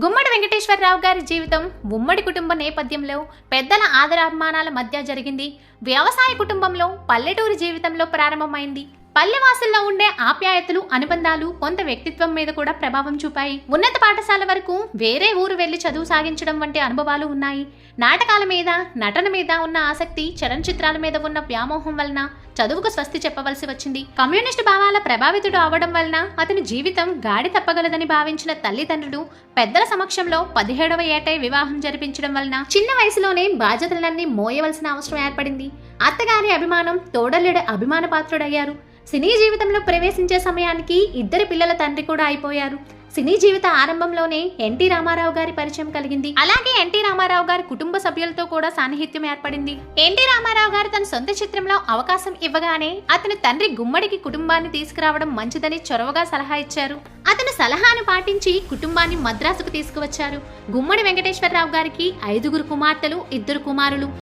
గుమ్మడి వెంకటేశ్వరరావు గారి జీవితం ఉమ్మడి కుటుంబ నేపథ్యంలో పెద్దల ఆదరాభిమానాల మధ్య జరిగింది. వ్యవసాయ కుటుంబంలో పల్లెటూరు జీవితంలో ప్రారంభమైంది. పల్లెవాసుల్లో ఉండే ఆప్యాయతలు, అనుబంధాలు కొంత వ్యక్తిత్వం మీద కూడా ప్రభావం చూపాయి. ఉన్నత పాఠశాల వరకు వేరే ఊరు వెళ్లి చదువు సాగించడం వంటి అనుభవాలు ఉన్నాయి. నాటకాల మీద, నటన మీద ఉన్న ఆసక్తి, చలనచిత్రాల మీద ఉన్న వ్యామోహం వలన చదువుకు స్వస్తి చెప్పవలసి వచ్చింది. కమ్యూనిస్టు భావాల ప్రభావితుడు అవడం వలన అతని జీవితం గాడి తప్పగలదని భావించిన తల్లిదండ్రులు పెద్దల సమక్షంలో 17వ ఏటే వివాహం జరిపించడం వలన చిన్న వయసులోనే బాధ్యతలన్నీ మోయవలసిన అవసరం ఏర్పడింది. అత్తగారి అభిమానం తోడల్లుడి అభిమాన పాత్రుడయ్యారు. సినీ జీవితంలో ప్రవేశించే సమయానికి ఇద్దరి పిల్లల తండ్రి కూడా అయిపోయారు. సినీ జీవిత ఆరంభంలోనే ఎన్టీ రామారావు గారి పరిచయం కలిగింది. అలాగే ఎన్టీ రామారావు గారి కుటుంబ సభ్యులతో కూడా సాన్నిహిత్యం ఏర్పడింది. ఎన్టీ రామారావు గారు తన సొంత చిత్రంలో అవకాశం ఇవ్వగానే అతని తండ్రి గుమ్మడికి కుటుంబాన్ని తీసుకురావడం మంచిదని చొరవగా సలహా ఇచ్చారు. అతను సలహాను పాటించి కుటుంబాన్ని మద్రాసుకు తీసుకువచ్చారు. గుమ్మడి వెంకటేశ్వరరావు గారికి 5 కుమార్తెలు, 2 కుమారులు.